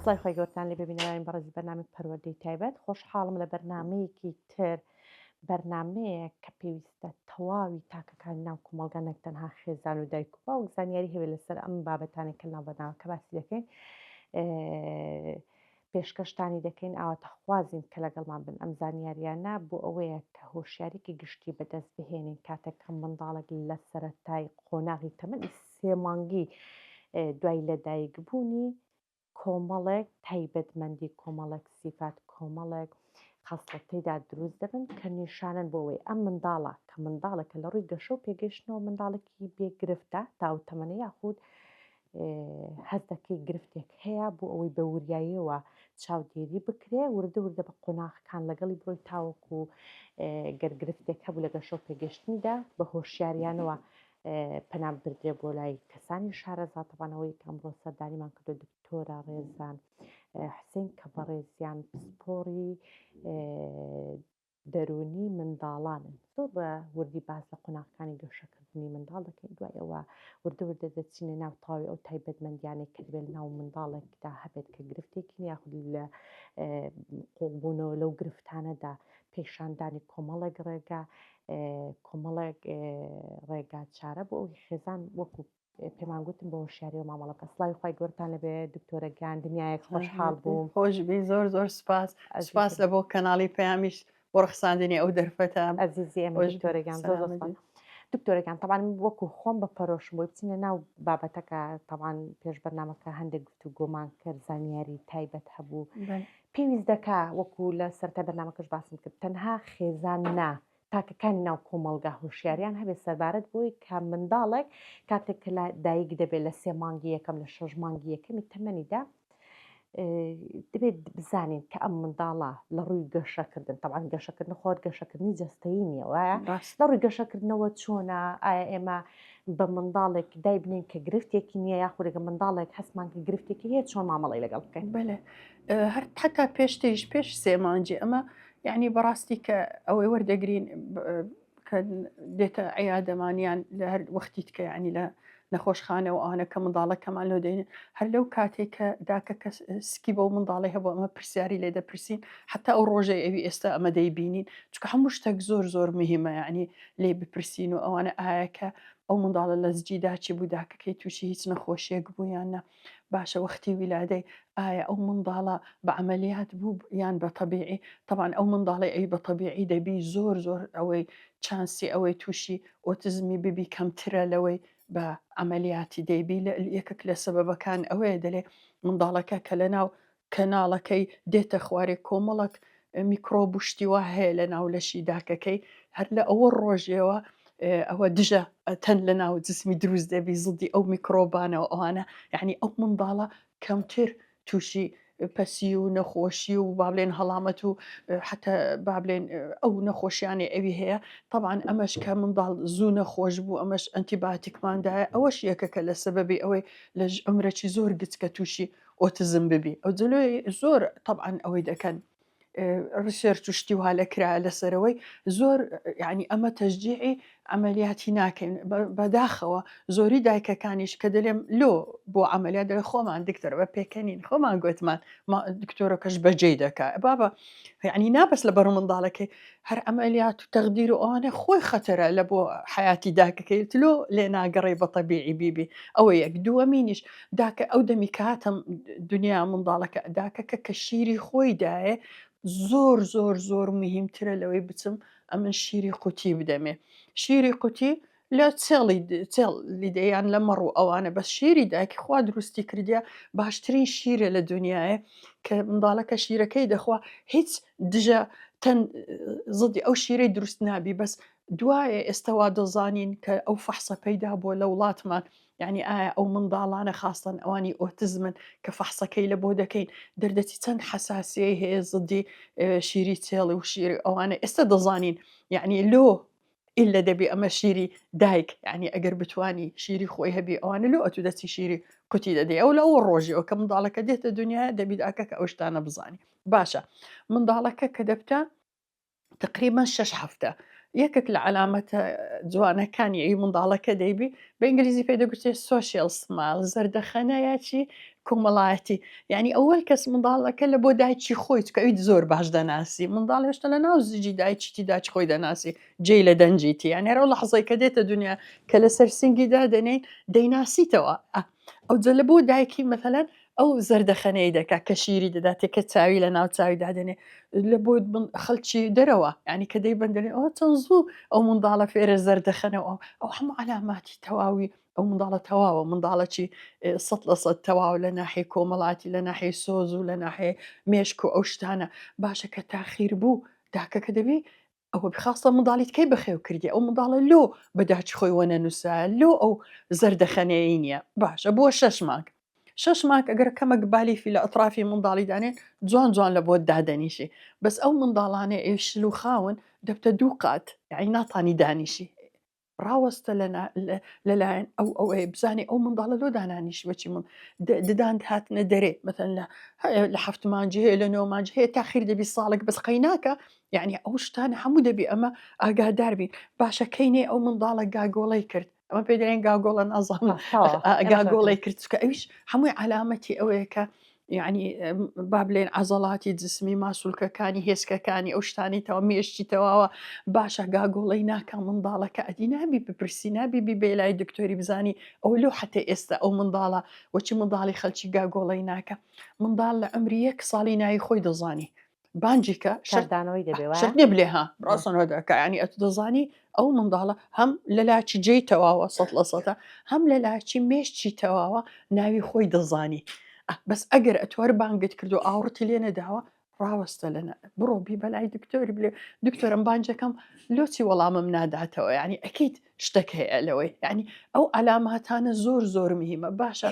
سڵای خۆی گەورتان لێ ببینەوەین بەڕێزی بەرنامی پەروەردەی تایبەت خۆشحاڵم لە بەرنمەیەکی تر بەرنمەیە کە پێویستە تەواوی تاکەکانی ناو کۆمەڵگە تەنها خێزان و دایک و باوک زانیاری هەبێت لەسەر ئەم بابەتانێک کە ناو بەرنامە کە باسی دەکەین پێشکەشتانی دەکەین ئاواتەخوازین کە لەگەڵمان بن ئەم زانیاریانە بۆ ئەوەیە کە هۆشیارێکی گشتی بەدەست بهێنین کاتێک کە منداڵێک لە سەرەتای قۆناغی تەمەنی 3 مانگی دوای لەدایک بوونی کۆمەڵێک تایبەتمەندی کۆمەڵێک سیفات کۆمەڵێک خاصڵەتەیدا دروست دەبن کە نیشانن بۆ ئەوەی ئەم منداڵە کە منداڵێکە لە ڕووی گەشە و پێگەشتنەوە منداڵێکی بێگرفتە تاوتەمەنە یاخود هەست دەکەی گرفتێک هەیە بۆ ئەوەی بە وریاییەوە چاودێری بکرێ وردە وردە بە قۆناغەکان لەگەڵی بڕۆی تاوەکو گەرگرفتێک هەبوو لە گەشە و پێگەشتنیدا بە هۆشیاریانەوە پەنام بردرێ بۆ لای کەسانی شارەزاتەبانەوەی ئەمڕۆ سەردانیمان کردو دکتۆرە ڕێزان حسین کە بە ڕێزیان پسپۆڕی دەرونی منداڵانن زۆر بە وردی باز لە قۆناغەکانی گەشەکردنی منداڵ دەکەین دوای ئەوە وردە وردە دەچینە ناو تاوی ئەو تایبەتمەندیانێک کە دەبێت ناو منداڵێکدا هەبێت کە گرفتێکی یاخود لە قوڵبوونەوە لەو گرفتانەدا پێشاندانی کۆمەڵێک ڕێگا کۆمەڵێک ڕێگا چارە بۆ ئەوی خێزان وەکو پێمان گوتم بە هۆشیاری و مامەڵەکە سڵاوی خۆی گەورتان لەبێ دکتۆرە گیان دنیایەک خۆشحاڵ بووم خۆشبی زۆر سپاس سپاس لە بۆ کەناڵی پەیامیش بۆ ڕخساندنی ئەو دەرفەتە ئەزیزی ئێمە دکتۆرەگیان زۆر دکتۆرەکان تەوان وەکو خۆم بە پەرۆشم بۆی بچینە ناو بابەتەکە تەوان پێش بەرنامەکە هەندێک گفتوگۆمان کرد زانیاری تایبەت هەبوو پێویست دەکا وەکو لە سەرتا بەرنامەکەش باسم کرد تەنها خێزان نا تاکەکانی ناو کۆمەڵگا هۆشیاریان هەبێت سەربارەت بۆی کە منداڵێک کاتێک کە لە دایک دەبێت لە 3 مانگی یەکەم لە 6 مانگی یەکەمی تەمەنیدا دەبێت بزانین کە ئەم منداڵە لە ڕووی گەشەکردن تەوان گەشەکردن خۆت گەشەکردنی جەستەیی نیە وایە لە ڕووی گەشەکردنەوە چۆنە ئایا ئێمە بە منداڵێک دای بنین کە گرفتێکی نییە یاخورێگە منداڵێک هەستمان کە گرفتێکی هەیە چۆن مامەڵی لەگەڵ بکەین بەێ هەر حتا پێشتەیش پێش 3 مانجی ئەمە یعنی بەڕاستی کە ئەوەی وەردەگرین کە دێتە عیادەمانیان لە هەر وەختی کە ینی لە نەخۆشخانە و ئەوانە کە منداڵەکەمان لۆ دەین هەر لەو کاتێک کە داکە کە سکی بۆ منداڵی هەبوو ئەمە پرسیاری لێ دەپرسین حتا ئەو ڕۆژەی ئەوی ئێستا ئەمە دەیبینین چکە هەموو شتێک زۆر مهمە ینی لێ بپرسین و ئەوانە ئاەکە ئەو منداڵە لە زجیدا چی بوو داکەکەی تووشی هیچ نەخۆشیەک بوویانە باشە وەختی ویلادەی ئایا ئەو منداڵە بە عملیات بوو یان بە تەبیعی طبعاً ئەو منداڵی ئەوی بە تەبیعی دەبی زۆر ئەوەی چانسی ئەوەی تووشی ئۆتزمی ببی کەمترە لەوەی بە عملیاتی دەیبی یەکێک لە سەبەبەکان ئەوەیە دەلێ منداڵەکە کە لە ناو کەناڵەکەی دێتە خوارێ کۆمەڵک میکرۆبشتیوە هەیە لە ناو لەشی داکەکەی هەر لە ئەوە ڕۆژێەوە ئەوە دژە تەن لە ناو جسمی دروست دەبی زڵدی ئەو میکرۆبانەوە ئەوانە یعنی ئەو منداڵە کەمتر تووشی پەسی و نەخۆشی و بابلێن هەڵامەت و حتا بابلێن ئەو نەخۆشیانی ئەوی هەیە طبعاً ئەمەش کە منداڵ زوو نەخۆش بوو ئەمەش ئەنتیباتیکماندایە ئەوەش یەکەکە لە سەبەبی ئەوەی لە ئەمرەی زۆر گچکە تووشی ئۆتزم ببی ئەو جلوی زۆر طبعاً ئەوەی دەکەن ریسێرچ و شتی وها لەکرا لەسەرەوەی زۆر یعنی ئەمە تەشجیعی عملیاتی ناکەین بەداخەوە زۆری دایکەکانیش کە دەلێم لۆ بۆ عملیات دەڵێ خۆمان دکتۆر بە پێکەنین خۆمان گوتمان دکتۆرەکەش بەجێ دەکا بابە یعنی نابەست لە بەر منداڵەکەی هەر عملیات و تەقدیر و ئەوانە خۆی خەتەرە لە بۆ حیاتی داکەکەی تلۆ لێ ناگەڕێ بە تەبیعی بیبی ئەوە یەک دووەمینیش داکە ئەو دەمی کاتم دنیا منداڵەکە داکەکە کە شیری خۆی دایە زۆر مهمترە لەوەی بچم ئەمن شیری قوتی بدەمێ شیری قوتی لە چێڵی دەیان لە مەڕ و ئەوانە بەس شیری دایکی خوا دروستی کردیا باشترین شیرە لە دنیاە کە منداڵەکە شیرەکەی دەخوا هیچ دژە تەن زڵدی ئەو شیرەی دروست نابی بەس دوایە ئێستاوا دەزانین کە ئەو فەحسە پەیدا بۆ لە وڵاتمان یعنی ئایا ئەو منداڵانە خاستن ئەوانی ئۆتزمن کە فەحسەکەی لە بۆ دەکەین دەردەچی چەند حساسیەی هەیە زڵدی شیری چێڵی و شیری ئەوانە ئێستا دەزانین یعنی لۆ ئللا دەبی ئەمە شیری دایک یعنی ئەگەر بتوانی شیری خۆی هەبی ئەوانە لۆ ئەتو دەچی شیری کوتی دەدەی ئەو لە ئەو ڕۆژیەوە کە منداڵەکە دێتە دنیا دەبی ئاکە کە ئەو شتانە بزانی باشە منداڵەکە کە دەبتە تقریبا 6 هەفتە یەکێک لە علامەتە جوانەکانی ئەوی منداڵەکە دەیبی بە ئینگلیزی پێی دەگوترێت سۆشیال سمایل، زەردەخەنەیەکی کۆمەڵایەتی. یعنی ئەوەل کەس منداڵەکە لە بۆ دایکی خۆی چکە ئەویت زۆر باش دەناسی، منداڵ هێشتا لە ناو زیجی دایکیتی داچ خۆی دەناسی جێی لە دەنجیتی، یعنی هەرە لەحظەی کە دێتە دنیا کە لەسەر سینگی دادەنێن دەیناسیتەوە. ئەو جە لە بۆ دایکی مەثەلەن ئەو زەردەخەنەی دەکا کە شیری دەدا تێکە چاوی لە ناو چاوی دادەنێ لە بۆ خەڵکی دەرەوە، ینی کە دەی بەندێن ئەوە چەند زوو ئەو منداڵە فێرە زەردەخەنەوە ئەو هەموو علاماتی تەواوی ئەو منداڵە تەواوە منداڵەکی 100% تەواو لە ناحیە کۆمەڵاتی لە ناحیە سۆز و لە ناحیە مێشک و ئەو شتانە باشە کە تاخیر بوو داکەکە دەبێ ئەوە بخواستە منداڵیت کەی بەخێو کردی ئەو منداڵە لۆ بەداچ خۆی وەنەنووسە لۆ ئەو زەردەخەنەیە نییە باشە بۆ 6 مانگ 6 مانگ ئەگەر کەمەک بالیفی لە ئەطرافی منداڵی دانێن جوان جوان لە بۆ دادەنیشی بەس ئەو منداڵانێ ئێشل و خاون دەبتە دوو قات یعنی ناتانی دانیشی ڕاوەستە لەلایەن ئەو بزانێ ئەو منداڵە لۆ دانانیشی بەچی من ددان هاتنە دەرێ مەثەن لە 7 مانجی هەیە لە 9 مانجی هەیە تاخیر دەبی ساڵێک بەس قەیناکە یعنی ئەو شتانە هەموو دەبی ئەمە ئاگادار بین باشە کەینێ ئەو منداڵە گاگۆڵەی کرد ئەمە پێ دەڵێن گاگۆڵە نازانم گاگۆڵی کرد چکە ئەویش هەمووی علامەتی ئەوەیە کە یعنی با بڵێن عەزەڵاتی جسمی ماسوولکەکانی هێزکەکانی ئەو شتانیتەوە مێشتی تەواوە باشە گاگۆڵەی ناکە منداڵەکە ئەدی نابی بپرسی نابی بی بێ لای دکتۆری بزانی ئەو لۆ حتى ئێستا ئەو منداڵە وەچی منداڵی خەڵکی گاگۆڵەی ناکە منداڵ لە ئەمری 1 ساڵی ناوی خۆی دەزانی بانجیکە کاردانەوەی دەبێ شەرت نییە بلێ ها ڕاستەوەدەکە ینی ئەت دەزانی ئەو منداڵە هەم لە لاچی جێی تەواوە 100% هەم لە لاچی مێشتی تەواوە ناوی خۆی دەزانی بەس ئەگەر ئەتوەر بانگت کردو ئاوڕتی لێ نەداوە ڕاوەستە لەنە بڕۆ بی بەلای دکتۆری بلێ دکتۆرم بانجەکەم لۆچی وەڵامم ناداتەوە ینی ئەکەیت شتێک هەیە لەوەی ینی ئەو علاماتانە زۆر زۆر مهمە باشە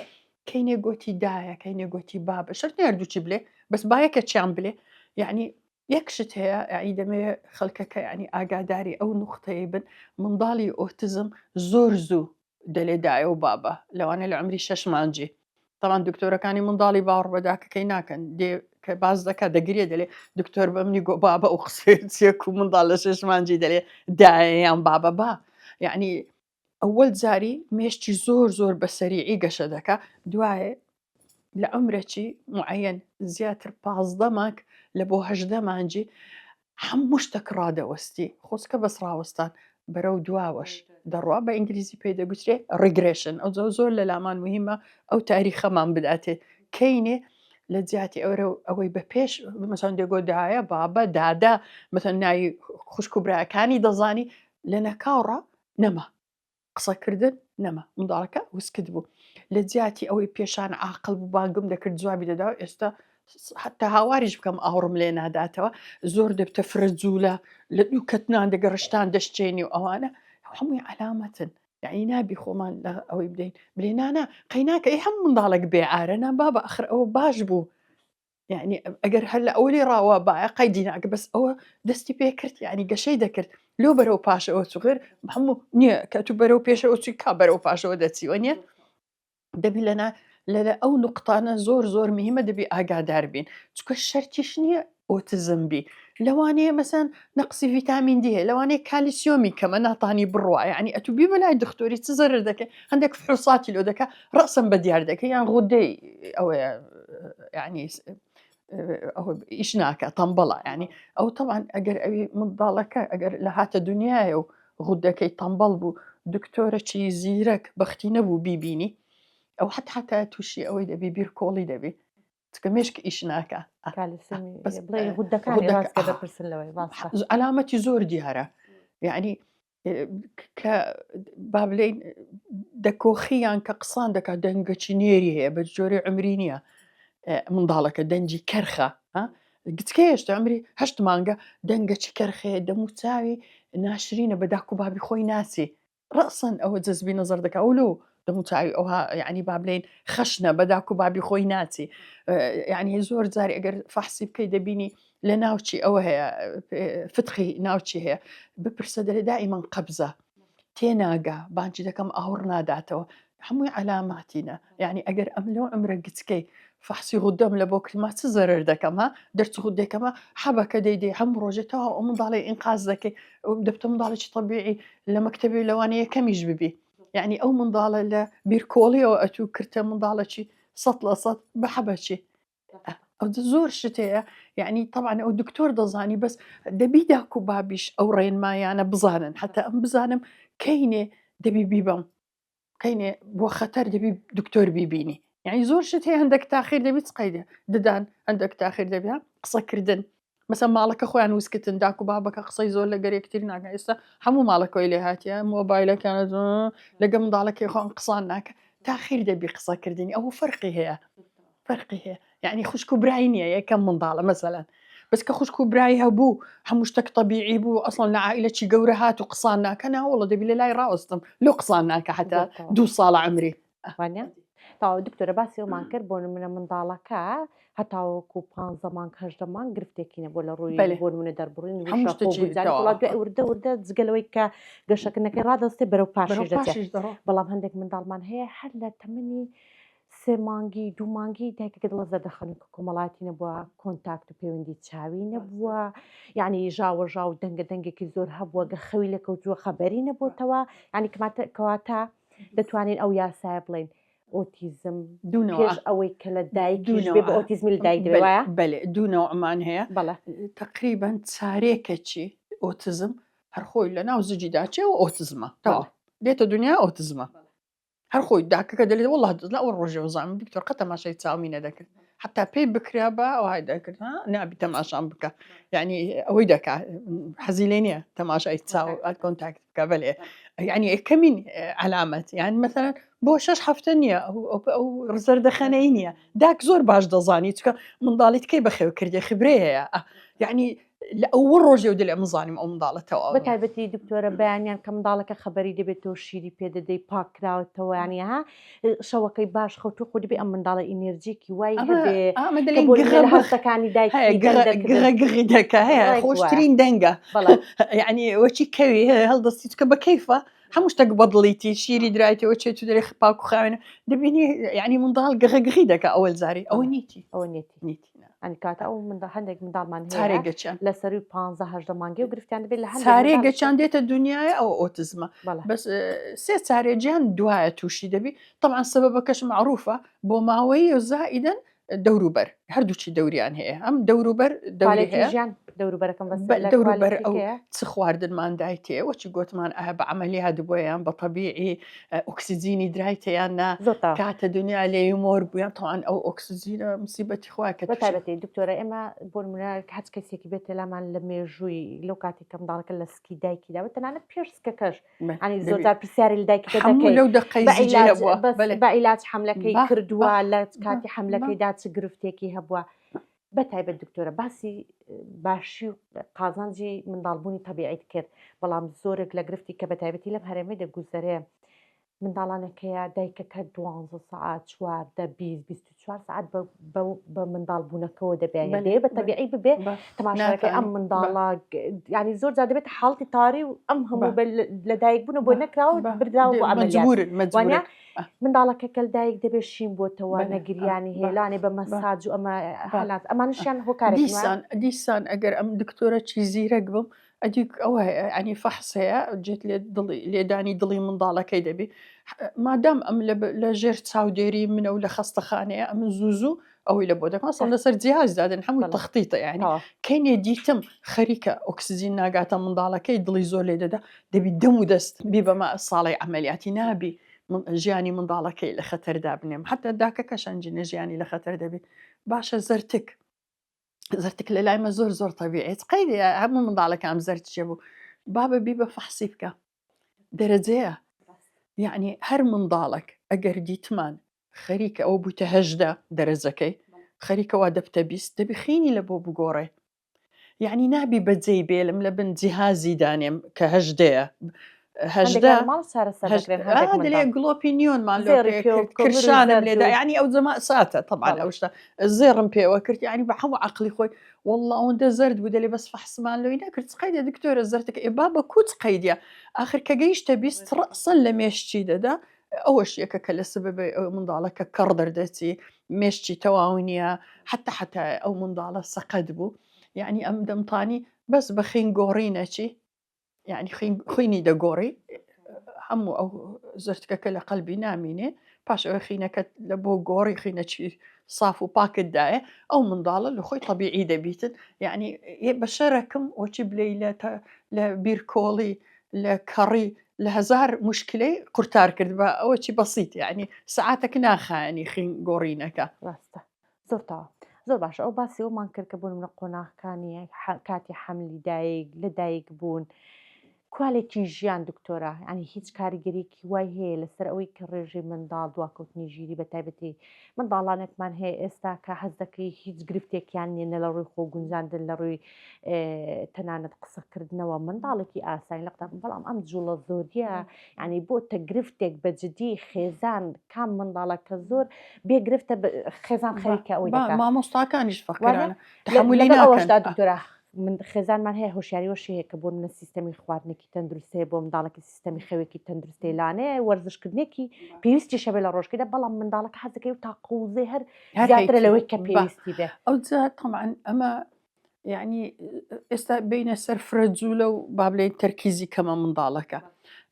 کەینێ گۆتی دایە کەینێ گۆتی بابە شەرت نێردووچی بلێ بەس باەکە چیان بلێ یعنی یەکشت هەیە ئەی دەمێ خەڵکەکە ینی ئاگاداری ئەو نوختەیە بن منداڵی ئۆتزم زۆر زوو دەلێ دایە و بابە لەوانە لە عمری 6 مانجی تاوان دکتۆرەکانی منداڵی باوەڕ بەداکەکەی ناکەن دێ کە باز دەکە دەگرێ دەلێ دکتۆر بەمنی گۆ بابە ئەو قسێک و منداڵ لە 6 مانجی دەلێ دایەیان بابە با یعنی ئەوەل جاری مێشتی زۆر زۆر بەسەریعی گەشە دەکە دوایێ لە عمرێکی معەن زیاتر 15 مانگ لە بۆ 18 مانجی هەموو شتێک ڕادەوەستی خۆسکە بەس ڕاوەستان بەرەو دواوەش دەڕوا بە ئینگلیزی پێی دەگوترێ ڕیگرێشن ئەو زۆر لە لامان مهمە ئەو تاریخەمان بداتێ کەینێ لە جیاتی ئەوەی بە پێش مەسەن دێگۆ دایە بابە دادا مەتەن ناوی خوشک و براکانی دەزانی لە نەکاوڕە نەما قسەکردن نەما منداڵەکە وسکت بوو لە جیاتی ئەوەی پێشان عاقل بوو باگم دەکرد جوابی دەدا ئێستا حتا هاواریش بکەم ئاوڕم لێ ناداتەوە زۆر دەبتە فرەجوولە لە دوو کەتنان دەگەڕشتان دەشتێنی و ئەوانە هەمووی علامەتن یعنی نابی خۆمان لە ئەوەی بدەین بلێ نانا قەیناکە ئەی هەم منداڵێک بێعارە نا بابە ئەخر ئەوە باش بوو یعنی ئەگەر هەر لە ئەولی ڕاوە باە قەیدی ناکە بەس ئەوە دەستی پێ کرد یعنی گەشەی دەکرد لۆ بەرەو پاشەوە چوغێر هەموو نییە کە تو بەرەو پێشەوە چی کا بەرەو پاشەوە دەچیوە نیە دەبی لەنا لە ئەو نقطانە زۆر زۆر مهمە دەبی ئاگادار بین چکە شەرتیش نییە ئۆتزم بی لەوانەیە مەسەن نەقسی ڤیتامین دی هەیە لەوانەیە کالیسیۆمی کەمە ناتانی بڕوە یعنی ئەتو بی بەلای دکتۆری چ زەرر دەکە هەندێک فحوساتی لۆ دەکە ڕەسم بە دیار دەکە یان غودەی ئەوەیە یعنی ئەوە ئیش ناکە تەمبەڵە ینی ئەو تەوان ئەگەر ئەوی منداڵەکە ئەگەر لە هاتە دنیاە و غودەکەی تەمبەڵ بوو دکتۆرەکی زیرەک بەختی نەبوو بیبینی ئەو حتا تووشی ئەوەی دەبی بیر کۆڵی دەبی چکە مێشک ئیش ناکە بڵێ غودەکانی ڕاستکە دەپرسن لەوەی علامەتی زۆر دیارە یعنی کە با بڵێن دەکۆخییان کە قسان دەکات دەنگەچی نێری هەیە بە جۆرە عمری نییە منداڵەکە دەنجی کەرخە گچکە هێشتا ئەمری 8 مانگە دەنگەچی کەرخەیە دەموچاوی ناشرینە بە داک و بابی خۆی ناسی ڕەسەن ئەوە جەزبی نەزەر دەکە ئەولۆ دەموچاوی ئەوها یعنی با بڵێن خەشنە بە داک و بابی خۆی ناچی یعنی زۆر جاری ئەگەر فەحسی بکەی دەبینی لە ناوچی ئەوە هەیە فتخی ناوچی هەیە بپرسە دەلێ دائیمەن قەبزە تێناگا بانجی دەکەم ئاوڕ ناداتەوە هەمووی علاماتینە یعنی ئەگەر ئەم لەو عمرە گچکەی فەحسی غودەم لە بۆ کلما چ زەرر دەکەمە دەرچ غودێکەمە حەبەکە دەیدەی هەموو ڕۆژێتەوە ئەو منداڵی ئینقاز دەکەی دەبتە منداڵێکی طبیعی لە مەکتەبی لەوانەیە کەمیش ببی یعنی ئەو منداڵە لە بیرکۆڵیەوە ئەتوو کردە منداڵەکی 100% بە حەبەچی ئەو زۆر شت هەیە یعنی طبعا ئەو دکتۆر دەزانی بەس دەبی داک و بابیش ئەو ڕێنمایانە بزانن حتا ئەم بزانم کەینێ دەبی بیبەم کەینێ بۆ خەتەر دەبی دکتۆر بیبینی یعنی زۆر شت هەیە هەندێک تاخیر دەبی چقەیدێ ددان هەندێک تاخیر دەبێ قسەکردن مەسەن ماڵەکە خۆیان وسکتن داک و بابەکە قسەی زۆر لە گەرێکتر ناکە ئێستا هەموو ماڵەکەی لێ هاتیە مۆبایلەکانە لەگە منداڵەکەی خۆن قسان ناکە تاخیر دەبی قسەکردنی ئەو فەرقی هەیە فەرقی هەیە یعنی خوشک و برای نییە یەکەم منداڵە مەسەلەن بس کە خوشک و برای هەبوو هەموو شتێک طبیعی بوو ئەسڵەن لە عائیلەکی گەورە هات و قسان ناکە ناوەڵە دەبی لە لای ڕاوەستم لۆ قسان ناکە حتا 2 ساڵە عمری وانە تاوا دکتۆرە باسی ئەومان کرد بۆ نمونە منداڵەکە هەتاوەکو 15 مانگ 18 مانگ گرفتێکی نەبوو لە ڕووی بەلێ. بۆ نمونە دەربڕین هەموو شتێکی داوا. وردە جگەلەوەی کە گەشەکردنەکەی ڕادەستێ بەرەو بەرەو پاشیش دەچێت پاشیش دەڕۆ بەڵام هەندێک منداڵمان هەیە هەر لە تەمەنی 3 مانگی 2 مانگی دایکەکە دڵە زەردەخەن کە کۆمەڵاتی نەبووە کۆنتاکت و پەیوەندی چاوی نەبووە یعنی ژاوە ژاو دەنگە دەنگێکی زۆر هەبووە گە خەوی لە کەوتووە خەبەری نەبووتەوە ینی کەواتە دەتوانین ئەو یاسایە بڵێن ئۆتیزم دوونەوە پێش ئەوەی کە لە دایکیش دوونەوە. بێ بە ئۆتیزمی لە دایک دەبێت وایە بەلێ دوونەوەمان هەیە بەڵێ تقریبان چارێکەکی ئۆتزم هەر خۆی لە ناو زجیدا چێەوە ئۆتزمە تەوا دێتە دنیا ئۆتزمە هەر خۆی داکەکە دەلێت وڵات لە ئەو ڕۆژێ وزانم دکتۆر قە تەماشای چاومینە دەکرد حتا پێی بکرا بە ئەوهای دەکرد نابی تەماشام بکە یعنی ئەوەی دەکا حەزی لێ نییە تەماشای چاو کۆنتاکت بکە بەلێ یعنی یەکەمین علامەت یعنی مەثەلەن بۆ 6 هەفتە نییە ئەو زەردەخەنەی نییە داک زۆر باش دەزانی چکە منداڵیت کەی بەخێو کردێ خبرێ هەیە یعنی لە ئەو ڕۆژێ و دل ئەم زانیم ئەو منداڵەتەوە بە تایبەتی دکتۆرە بەیانیان کە منداڵەکە خەبەری دەبێتەوە شیری پێدەدەی پاکراوەتەوە ینی ها شەوەکەی باش خەوتو خۆ دەبێ ئەم منداڵە ئینێرجیکی وای هەبێ هەستەکانی دایکگڕی دەکە هەیە خۆشترین دەنگە یعنی وەچی کەوی هەڵدەستیت کە بە کەیفە هەموو شتێک بەدڵیتی شیری درایتەوە چێت و دەرێ پاک و خاوێنە دەبینی یعنی منداڵ گەغەگڕی دەکە ئەوەل زاری ئەوە نیتی ئەوە نیتی ئەنی کاتە ئەو هەندێک منداڵمان چارێگەچیان لە سەروی 15 مانگی و گرفتیان دەبێت لە چارێگەچیان دێتە دنیای ئەو ئۆتزمە بەس سێ چارێجیان دوایە تووشی دەبی طبعا سەبەبەکەش معروفە بۆ ماوەی و زائیدەن دەوروبەر هەردووچی دەوریان هەیە ئەم دەوروبەر ژیان دەوروبەرەکەم دەوروبەر ئەو چ خواردنمان دایتێ وەچی گوتمان ئایا بە عملی هەدبوویان بە طبیعی ئۆکسسیجینی درایتەیان نا کاتە دنیا لێ مۆر بوویان تاوان ئەو ئۆکسسیجینە مصیبەتی خوا کە تایبەتی دکتۆرە ئێمە بۆ نمونە هەچ کەسێکی بێتە لامان لە مێژووی لەو کاتی کە منداڵەکە لە سکی دایکیدا بە تەنانەت پێرسکەکەش ئەنی زۆرجار پرسیاری لە دایکی دەکەی لەو دقەی بە عیلاج حملەکەی کردووە لە کاتی حملەکەیدا چ گرفتێکی هەبووە بەتایبەت دکتۆرە باسی باشی و قازانجی منداڵبوونی تەبیعیت کرد بەڵام زۆرێک لە گرفتی کە بەتایبەتی لەم هەرێمەی دەگوزەرێ منداڵانەکەیە دایکەکە 12 ساعات 24 ساعت بە منداڵبوونەکەەوە دەبێت بە تەبیعی ببێ تەماشاکە ئەم منداڵە ینی زۆر جا دەبێت حاڵی تاری و ئەم هەموو لە دایک بوون بۆ نەکراوە بردراوە بۆ ئەمەلیات منداڵەکە کەل دایک دەبێت شین بۆتەوە نەگریانی هێلانێ بە مەساج و ئەمە حالات ئەمانشیان هۆکار دیسان ئەگەر ئەم دکتۆرە چی زیرەک بم ئەدیک ئەوە ینی فەحسەیە جێت لێدانی دڵی منداڵەکەی دەبی مادام ئەم لە ژێر چاودێری منە و لە خەستەخانەیە ئەم زوو ئەوەی لە بۆ دەکەن لەسەر جیاز دادن هەموو تەختیتە ینی کەینێ دیتم خەریکە ئۆکسسیجین ناگاتە منداڵەکەی دڵی زۆر لێ دەدا دەبی دەم و دەست بی بەما ساڵی عملیاتی نابی ژیانی منداڵەکەی لە خەتەردا بنێم حتا داکەکە شەنجینە ژیانی لە خەتەر دەبێت باشە زەرتک لە لایمە زۆر تەبیعیت قەیدێ هەموو منداڵەکەم زەرچێ بوو بابە بی بە فەحسی بکە دەرەجەیە یعنی هەر منداڵک ئەگەر دیتمان خەریکە ئەو بووتە 18 دەرەجەکەی خەریکەوە دەبتە 20 دەبی خینی لە بۆ بگۆڕێ یعنی نابی بەجێی بێلم لە بن جیهازی دانێم کە 18 دەلێ گلۆپینیۆنمان کرشانم لێدا ینی ئەو جەما ساتە طبعا ئەو شتە زێڕم پێوە کرد ینی بە هەموو عەقلی خۆی والله ئەوەندە زەرد بوو دەلێ بەس فەحسمان لەوەی نەکرد قەیدە دکتۆرە زەردەکە ئێ بابە کوچ قەیدە ئاخر کە گەیشتە 20 ڕەسەن لە مێشتی دەدا ئەوەش یەکەکە لە سبەبەی ئەو منداڵەکە کەڕ دەردەچی مێشتی تەواو نییە حتى ئەو منداڵە سەقەت بوو یعنی ئەم دەمتانی بەس بە خین گۆڕینەچی یعنی خوینی دەگۆڕی هەموو ئەو زرتکەکە لە قەلبی نامینێ پاش ئەوە خینەکەت لە بۆ گۆڕی خینەچی صاف و پاکتدایە ئەو منداڵە لە خۆی طبیعی دەبیتن یعنی بە شەرەکەم وەچی بلەی لە بیرکۆڵی لە کەڕی لە هزار مشکلەی قورتار کرد بە ئەوەی بەسیت یعنی سعاتێک ناخایانی خین گۆڕینەکە ڕاستە زۆرتەوە زۆر باشە ئەو باسی ئەومان کرد کە بوون منە قۆناغەکانی کاتی حەملی دایک لە دایک بوون کوالێکی ژیان دکتۆرە ینی هیچ کاریگەریکی وای هەیە لەسەر ئەوەی کە ڕێژەی منداڵ دواکەوتنی ژیری بە تایبەتی منداڵانێکمان هەیە ئێستا کە حەز دەکەی هیچ گرفتێکیان نێنە لە ڕووی خۆ گونجاندن لە ڕووی تەنانەت قسەکردنەوە منداڵێکی ئاسایی لە قوتابخانە بەڵام ئەم جوڵە زۆریە ینی بۆ تە گرفتێک بەجددی خێزان کام منداڵە کە زۆر بێگرفتە خێزان خەریکە ئەوەی دەکات مامۆستاکانیش وانە؟ فەقیرانە لە تحملی ئەوەشدا ناکەن دکتۆرە من خێزانمان هەیە هۆشیاریوەشی هەیە کە بۆ منە سیستەمی خواردنێکی تەندروستەیە بۆ منداڵێکی سیستەمی خەوێکی تەندروستی لانەیە وەرزشکردنێکی پێویستی شەبێ لە ڕۆژکەدا بەڵام منداڵەکە حەزەکەی و تاقوزێ هەر زیاترە لەوەی کە پێویستی بێ ئەو جا طبعا ئەمە یعنی ئێستا بینە سەر فرەجوولە و با بڵێن تەرکیزی کەمە منداڵەکە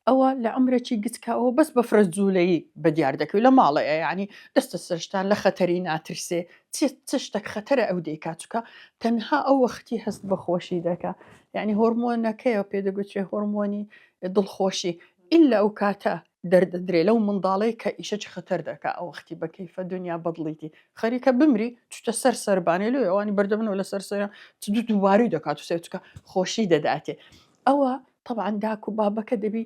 ئەوە لە عمرێکی گچکەوە بەس بە فرەجوولەیی بەدیار دەکەوی لە ماڵەیە ینی دەستە سەرشتان لە خەتەری ناترسێ چ شتێک خەتەرە ئەو دەیکاتچکە تەنها ئەو وەختی هەست بەخۆشی دەکا یعنی هۆرمۆنەکەیەوە پێدەگوتێ هۆرمۆنی دڵخۆشی ئللا ئەو کاتە دەردەدرێ لەو منداڵەی کە ئیشەج خەتەر دەکا ئەو وەختی بە کەیفە دنیا بەدڵیتی خەریکە بمری چتە سەر سەربانێ لێ ئەوانی بەردەبنەوە لە سەر سەر دووباری دەکات و سێچکە خۆشی دەداتێ ئەوە طبعا داک و بابەکە دەبی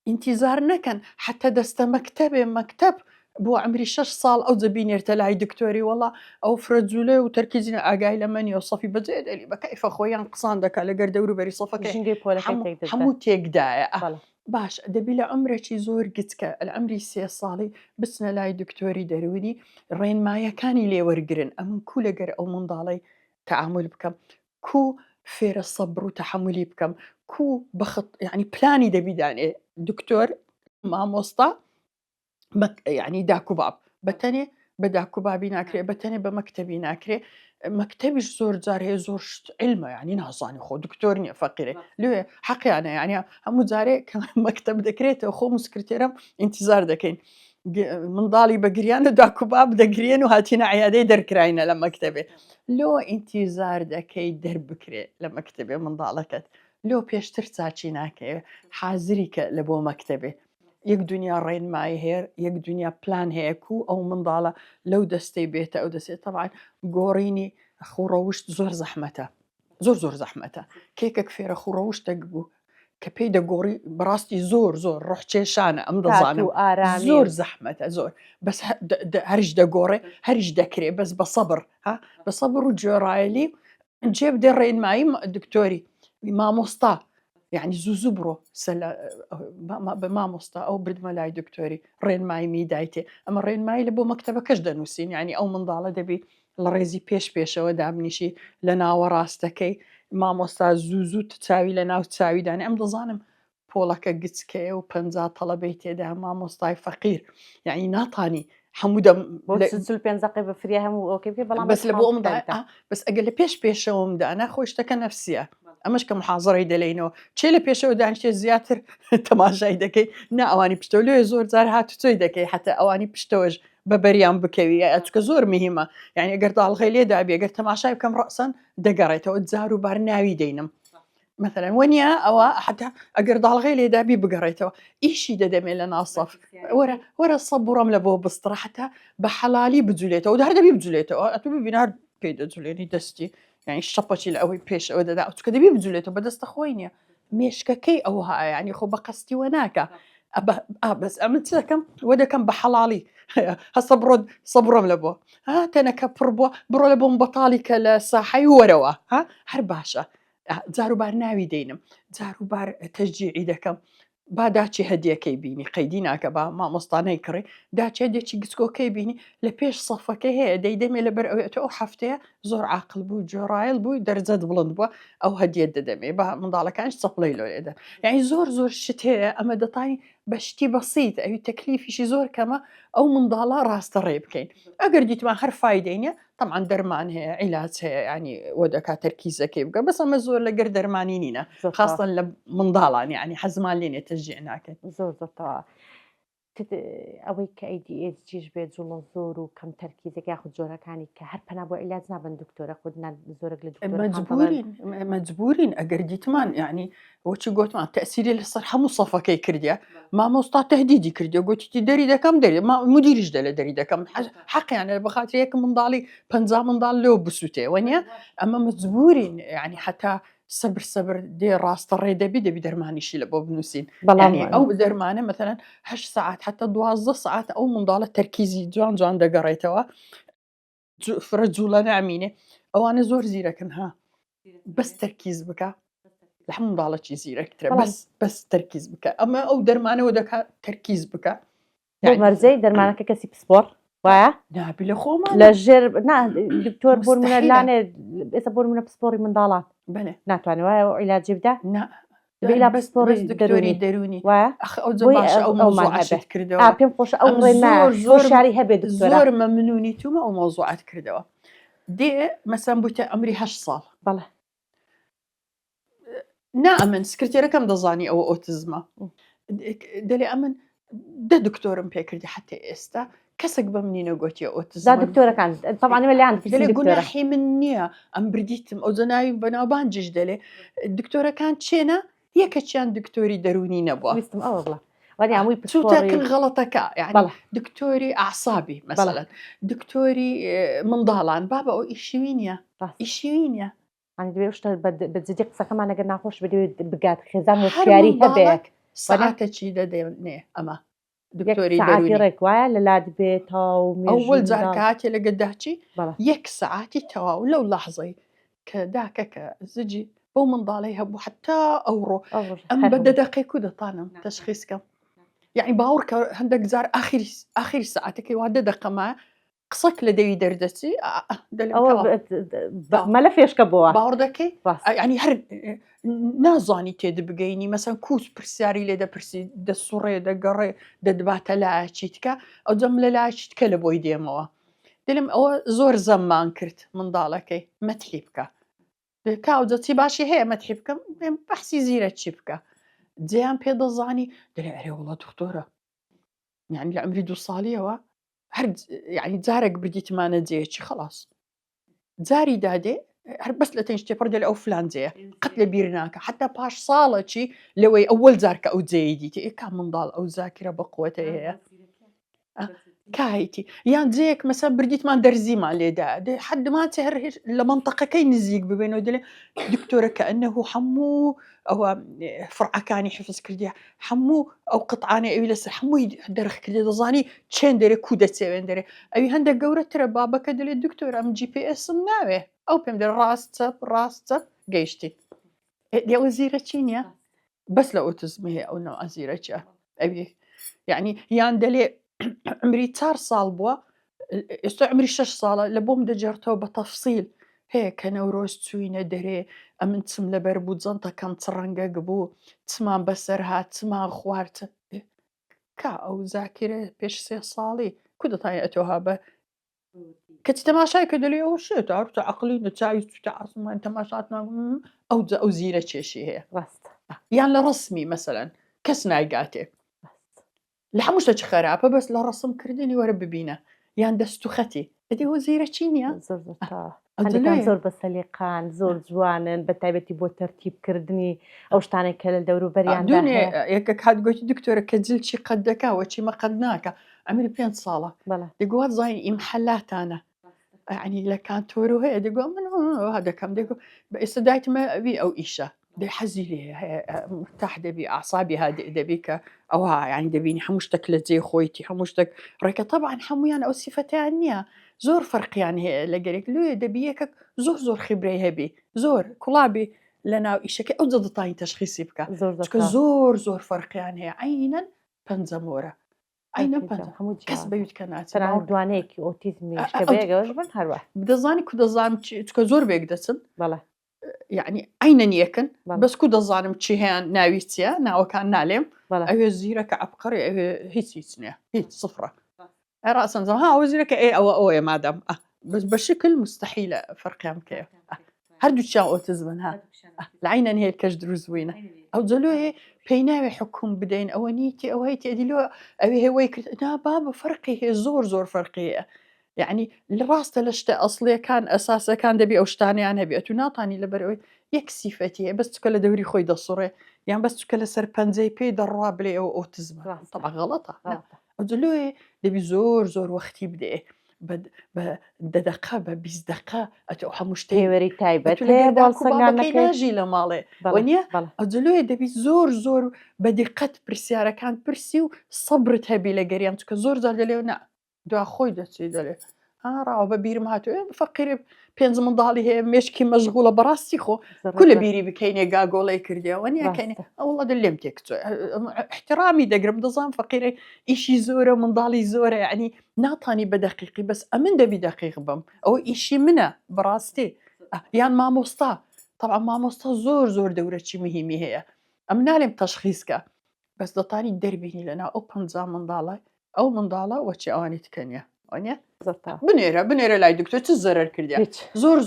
ئینتیزار نەکەن حتى دەستە مەکتەبێ مەکتەب بۆ عمری 6 ساڵ ئەو دەبینێتە لای دکتۆری وەڵا ئەو فرەجوولێ و تەرکیزینە ئاگای لە منی و سەفی بەجێ دەلی بە کەیفە خۆیان قسان دەکات لەگەر دەوروبەری سەفەکەی ژینگەی پۆلەکەی هەموو تێکدایە باش دەبی لە عمرێکی زۆر گچکە لە عمری 3 ساڵی بچنە لای دکتۆری دەرونی ڕێنمایەکانی لێوەرگرن ئەمن کو لەگەر ئەو منداڵی تەعامل بکەم کو فێرە سەبر و تەحملی بکەم کو بەخت ینی پلانی دەبیدانێ دکتۆر مامۆستا ینی داکوباب بەتەنێ بە داکوبابی ناکرێ بەتەنێ بە مەکتەبی ناکرێ مەکتەبیش زۆر جار هەیە زۆر علمە ینی نازانی خۆ دکتۆر نییە فەقیرێ لێ حەقییانە ینی هەموو جارێ مەکتەب دەکرێتەوە خۆ مسکرتێرم ئینتیزار دەکەین منداڵی بەگریان و داکوباب دەگرێن و هاتیینە عیادەی دەرکراینە لە مەکتەبێ لۆ ئینتیزار دەکەی دەربکرێ لە مەکتەبێ منداڵەکەت لۆ پێشتر چاچی ناکەوێ حازری کە لە بۆ مەکتەبێ یەک دنیا ڕێنمایی هەیە یەک دنیا پلان هەیە کو ئەو منداڵە لەو دەستەی بێتە ئەو دەستێت تەبعاً گۆڕینی خوڕەوشت زۆر زەحمەتە زۆر زەحمەتە کێکێک فێرە خوڕەوشتێک بوو کە پێی دەگۆڕی بەڕاستی زۆر ڕۆحچێشانە ئەم دەزانم زۆر زەحمەتە زۆر بەس هەرش دەگۆڕێ هەریش دەکرێ بەس بە سەبر بە سەبر و جێڕایەلی جێ بدێ ڕێنمایی دکتۆری مامۆستا یعنی زوو بڕۆ بە مامۆستا ئەو بردمە لای دکتۆری ڕێنمایی میدایتێ ئەمە ڕێنمایی لە بۆ مەکتەبەکەش دەنووسین ینی ئەو منداڵە دەبی لە ڕێزی پێشەوە دابنیشی لە ناوە ڕاستەکەی مامۆستا زوو چاوی لە ناو چاویدانی ئەم دەزانم پۆڵەکە گچکەیە و 50 تەڵەبەی تێدا مامۆستای فەقیر یعنی ناتانی هەموو بە فریا هەموو ئۆکێ بەڵام بەس لە بۆ بەس ئەگەر لە پێشەوەمدانا خۆشتەکە نەفسیە ئەمەش کە محازڕی دەلینەوە چێ لە پێشەوە دانیشتێ زیاتر تەماشای دەکەی نا ئەوانی پشتەوە لێ زۆر جار هاتوچۆی دەکەی حتى ئەوانی پشتەوەش بە بەریان بکەوی ئەچکە زۆر مهمە یعنی ئەگەر داڵغی لێدابێ ئەگەر تەماشای بکەم ڕەسەن دەگەڕێتەوە جار و بار ناوی دەینم مثلا وەنیە ئەوە حتى ئەگەر داڵغی لێدابی بگەڕێتەوە ئیشی دەدەمێ لە ناسەف وەرە سەبوڕم لە بۆ بستڕە حتى بە حەلالی بجولێتەوە و دەبی بجولێتەوە ئەتو ببینار پێی دەجولێنی دەستی یعنی شەپەچی لە ئەوەی پێش ئەوە دەدا چکە دەبی بجولێتەوە بەدەستە خۆی نییە مێشکەکەی ئەو هەیە ینی خۆ بە قەستیوە ناکە بەس ئەمە چ دەکەم وە دەکەم بە حەڵاڵی هەسە بڕۆ سەبڕم لە بۆ تەنەکە پڕ بووە بڕۆ لە بۆم بەتاڵی کە لە ساحەی وەرەوە هەر باشە جاروبار ناوی دەینم جاروبار تەشجیعی دەکەم با داچی هەدیەکەی بینی قەیدی ناکە با مامۆستانەی کڕی داچێ دێکی گچکۆکەی بینی لە پێش سەفەکە هەیە دەیدەمێ لەبەر ئەوێتە ئەو هەفتەیە زۆر عاقل بوو جۆڕایل بووی دەرجەت بڵند بووە ئەو هەدیەت دەدەمێ بە منداڵەکانش چەپڵەی لۆێدا یعنی زۆر شت هەیە ئەمە دەتانی بشتی بەسیت ئەوی تەکلیفیشی زۆر کەمە ئەو منداڵە ڕاستەڕێ بکەین ئەگەر دیتمان هەر فایدەینە طبعا دەرمان هەیە عیلاج هەیە ینی وە دەکات تەرکیزەکەی بکە بەس ئەمە زۆر لەگەر دەرمانی نینە خاستن لە منداڵان ینی حەزمان لێنێ تەشجیع ناکەین زۆر زۆرتەوە ئەوەی کە ADHDش بێت جوڵە زۆر و کەم تەرکیزێک یاخود جۆرەکانی کە هەر پەنا بۆ عیلاج نابن دکتۆرە خود زۆرێک لە مەجبورین ئەگەر دیتمان ینی بۆچی گوتمان تەسیری لەسەر هەموو سەفەکەی کردیە مامۆستا تهدیدی کردی گوتی دەری دەکەم دەری مدیریش دە لە دەری دەکەم حەقیانە بەخاطر یەک منداڵی 50 منداڵ لێو بسووتێ وەنیە ئەمە مەجبورین ینی حتا سەبر دێ ڕاستە ڕێدەبی دەبی دەرمانیشی لە بۆ بنووسین ئەو دەرمانە مثلەن 8 ساعت حتا 12 ساعت ئەو منداڵە تەرکیزی جوان دەگەڕێتەوە فرە جوڵە نامینێ ئەوانە زۆر زیرەکن ها بەس تەرکیز بکە لە هەموو منداڵەکی زیرەکترە بەس تەرکیز بکە ئەمە ئەو دەرمانەوە دەکات تەرکیز بکە مەرجەی دەرمانەکە کەسی پسپۆر وایە نابی لە خۆمان لە ژێر دکتۆر بۆ منە لانێ ئێستا بۆ منە پسپۆری منداڵان بنێ ناتوانێت وایە عیلاجی بدە دکتۆری دەرونی کردەوە پێم خۆش ئەو زۆر شاری هەبێت زۆر مەمنونی تومە ئەو مۆزوعات کردەوە دێ مەسەن بوویتە ئەمری 8 ساڵ بەڵێ نائەمن سکرتێرەکەم دەزانی ئەوە ئۆتیزمە دەڵێ ئەمن دە دکتۆرم پێکردی حتى ئێستا کەسێک بەم نینە گوتیە ئۆتیزم دکتۆرەکان طبعا لەیان گوناحی من نییە ئەم بردیتم ئەو جەناوی بەناوبانجش دەلێ دکتۆرەکان چێنە یەکەچیان دکتۆری دەرونی نەبووە ویستم ئەوە بڵە وەنی هەمووی چوتەکن غەڵەتەکە یعنی دکتۆری ئاعسابی مەسەڵەن دکتۆری منداڵان بابە ئەو ئیشیوی نییە ئیشیوی نییە دوێ شتە بەجددی قسەکەمان ئەگەر ناخۆش بدەوێت بگات خێزان وەشیاری هەبێت سەعاتێکی دەدێنێ ئەمە دکتۆری ڕێک وایە لە لات بێت ئەوەل جارکاتێ لە گەداچی 1 سەعاتی تەواو لەو لەحظەی کە داکەکە زجی بۆ منداڵی هەبوو حتا ئەوڕۆ ئەم بە دەدەقێک و دەتانم تەشخیصکەم یعنی باوەڕ کە هەندێک جار ئاخری سەعاتەکەی وا دەدەقەمە قسەک لە دەوی دەردەچی مەلە فێشکە بووە باوەڕ دەکەی ینی هەر نازانی تێد بگەینی مەسەن کووس پرسیاری لێ دەپرسی دەسوڕێ دەگەڕێ دەدباتە لایەکیتکە ئەو جەم لە لایەکیتکە لە بۆی دێمەوە دلم ئەوە زۆر زەممان کرد منداڵەکەی مەتحی بکە کاوجەتی باشی هەیە مەتحی بکەم بەحسی زیرە چی بکە جێیان پێ دەزانی دەلێ ئەرێ وڵە دکتۆرە یعنی لە ئەمری 2 ساڵیەوە هەر یعنی جارێک بردیتمانە جێیەکی خلاص جاری دادێ هەر بەس لە تەنج تێپەر دەلێ ئەو فلانجەیە قەت لە بیر ناکە حتا پاش ساڵەکی لەوەی ئەوەل جارکە ئەو جێی دیتە ئێکا منداڵ ئەو زاکرە بەقوەتە هەیە کایتی یان جەیەک مەسەن بردیتمان دەرزیمان لێدا حدمان هەر لە منتەقەکەی نزیک ببێنەوە دەلێ دکتۆرە کە ئەنەه هەموو ئەوە فڕعەکانی حفظ کردی هەموو ئەو قطعانە ئەوی لەسەر هەمووی دەرخ کردی دەزانی چێن دەرێ کو دەچێوێن دەرێ ئەوی هەندێک گەورەترە بابەکە دەلێت دکتۆرە ئەم GPS-م ناوێ ئەو پێم دە ڕاستە گەیشتی ئەوە زیرە چی نییە بەس لە ئۆتیزم هەیە ئەو نەوع زیرەچە ئەوی یعنی یان دەلێ عمری 4 ساڵ بووە ئێستا عمری 6 ساڵە لە بۆم دەجێڕتەوە بە تەفسیل هەیە کە نەورۆز چوینە دەرێ ئەمن چم لەبەر بوو جەنتەکەم چ ڕەنگەک بوو چمان بەسەر هات چمان خوارد کا ئەو زاکرە پێش 3 ساڵی کو دەتانە ئەتۆها بە کەچ تەماشای کە دەلێ ئەو شێت ئەوتە عەقلی نەچاوی چتە عەسمان تەماشات ئەو زیرە کێشی هەیە ڕاست یان لە ڕسمی مەسەلەن کەس نایگاتێ لە هەموو شتێکی خراپە بەس لە ڕسمکردنی وەرە ببینە یان دەست و خەتی ئەدی ئەوە زیرە چی نییە زۆر بە سەلیقان زۆر جوانن بە تایبەتی بۆ تەرتیبکردنی ئەو شتانێک کە لە دەوروبەریان دوێ یەکە کات گوتی دکتۆرە کە جلچی قەت دەکاوە چیمە قەت ناکە ئەمری 5 ساڵە دەگوات زانی ئیمحەلاتانە ینی لە کانتۆر و هەیە دەگو من دەکەم دەگو بە ئێستا دایتمە ئەوی ئەو ئیشە دەی حەزی لێ تاح دەبی ئاسابی هادئ دەبی کە ئەوە ینی دەبینی هەموو شتێک لە جێ خۆیتی هەموو شتێک ڕێکە طبعاً هەمویان ئەو سیفەتیان نییە زۆر فەرقیان هەیە لە گەرێک لێ دەبی یەکێک زۆر خیبرەی هەبی زۆر کوڵابی لە ناو ئیشەکە ئەو جەدەتانی تەشخیصی بکە زۆر فەرقیان هەیە عینەن پەنجەمۆرە عینە هەموو کەس بەویت کە ناچێت دوانەیەکی ئۆتیزمی هەروە دەزانی کو دەزانم چکە زۆر بێک دەچن بەڵێ یعنی عینەن یەکن بەڵێ بەس کو دەزانم چی هەیە ناوی چییە ناوەکان نالێم بەڵێ ئەوێ زیرەکە عەبقەری ئەوێ هیچ نییە هیچ سفرە راسا ها ئەوە زیرەکە ئێ ئەوەیە مادەم بەس بە شکل مستحیلە فەرقیان بکەیە هەردووچیان ئۆتیزمن ها لە عینەن هەیە کەش دروست بووینە ئەو جەلۆیە پێی ناوێ حکوم بدەین ئەوە نیتی ئەوەی تێدیلۆ ئەوێ هێوەی کرد نا بابە فەرقی هەیە زۆر فەرقی هەیە یعنی ڕاستە لە شتە ئەسڵیەکان ئەساسەکان دەبی ئەو شتانیان هەبێت و ناتانی لەبەرەوەی یەک سیفەتی هەیە بەس چکە لە دەوری خۆی دەسوڕێ یان بەس چکە لە سەر پەنجەی پێی دەڕوا بڵێ ئەوە ئۆتیزمە تەبع غەڵەتە ئەو جەلۆیە دەبی زۆر وەختی بدێ بە دەدەقە بە 20 دقە ئەتۆ هەموو شتێ پێوەری تایبەت هەیە باڵسەنگانەکەی ناژی لە ماڵێ وەنیە ئەو جەلۆیە دەبی زۆر بە دیقەت پرسیارەکان پرسی و سەبرت هەبی لە گەریان چکە زۆر جار دەلێو نا دوا خۆی دەچی دەلێ ڕاوە بە بیرم هاتوێ فەقیرێ 5 منداڵی هەیە مێشکی مەشغوڵە بەڕاستی خۆ کو لە بیری بکەینێ گاگۆڵی کردیەوە نیەکەینێ ئەوڵە دە لێم تێکچۆ احترامی دەگرم دەزانم فەقیرێ ئیشی زۆرە منداڵی زۆرە ینی ناتانی بە دەقیقی بەس ئەمن دەبی دەقیق بم ئەوە ئیشی منە بەڕاستی یان مامۆستا طبعا مامۆستا زۆر دەورەی مهمی هەیە ئەم نالێم تەشخیصکە بەس دەتانی دەربینی لەنا ئەو 50 منداڵە ئەو منداڵە وەچی ئەوانی تکەنیە وانە بنێرە لای دکتۆر چ زەرەر کردیا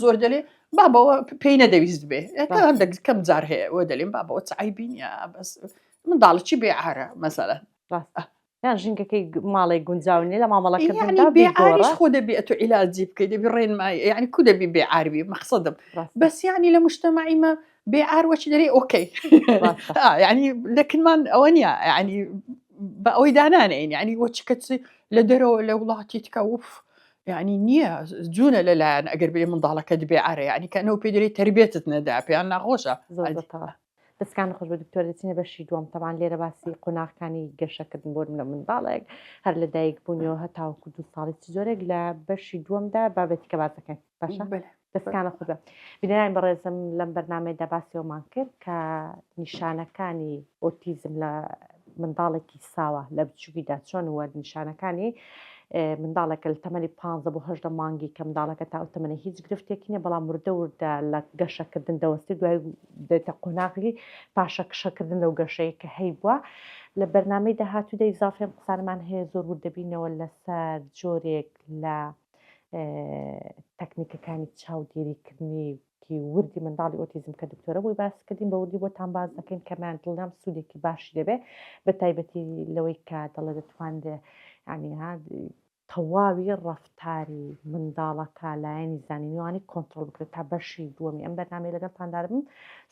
زۆر دەلێ بابەوە پێی نەدەویست بێ کەم جار هەیە وە دەلێم بابەوە چ عیبینە بەس منداڵی بێعارە مەسەلە یان ژینگەکەی ماڵی گونجاونی لە مامەڵەکەدا بێعاریش خۆ دەبی ئەتۆ عیلاجی بکەی دەبی ڕێنمایی یعنی کو دەبی بێعاروی مەقسەدم بەس ینی لە مجتەمەعیمە بێعار وەچی دەرێ ئۆکەی ینی لەکنمان ئەوە نییە ینی بە ئەوەی دانانین ینی وەچی کەچی لە دەرەوە لە وڵاتی تکە وف ینی نییە جوونە لەلایەن ئەگەر بێ منداڵەکەت بێعارە ینی کەنەوە پێ دەرێت تربێتت نەدا پێیان ناخۆشە دەستکان خۆش بە دکتۆرەچینە بەشی دووەم تەمان لێرە باسی قۆناغەکانی گەشەکردن بۆ لە منداڵێک هەر لە دایک بوونیەوە هەتاوەکو 2 ساڵی زۆرێک لە بەشی دووەمدا بابەتی کە بازەکەن باشە دەستکانە خۆش بە بینەرانی بەڕێزم لەم بەرنامەیەدا باسیەوەمان کرد کە نیشانەکانی ئۆتیزم لە منداڵێکی ساوە لە بچووکیدا چۆن وە نیشانەکانی منداڵێکە لە تەمەنی 15 بۆ 18 مانگی کە منداڵەکە تا ئەو تەمەنە هیچ گرفتێکی نیە بەڵام وردە لە گەشەکردن دەوەستی دوای دێتە قۆناغی پاشە کشەکردن لەو گەشەیە کە هەی بووە لە بەرنامەی داهاتوودا ئیزافێن قسانمان هەیە زۆر وردەبینەوە لەسەر جۆرێک لە تەکنیکەکانی چاودێریکردنی وردی منداڵی ئۆتیزم کە دکتۆرە بووی باس کردین بە وردی بۆتان باز دەکەین کەمان دڵنیام سوودێکی باشی دەبێ بە تایبەتی لەوەی کە دەڵێ دەتوانێت ینی تەواوی ڕەفتاری منداڵەکە لایەنی زانینیوانی کۆنتڕۆڵ بکرێت تا بەشی دووەمی ئەم بەرنامەی لەگەڵتانداربم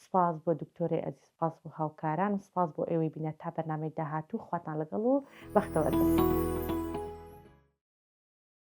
سپاس بۆ دکتۆرەی ئەزیز سپاس بۆ هاوکاران و سپاس بۆ ئێوەی بینە تا بەرنامەی داهاتوو خواتان لەگەڵ و بەختەوەربێت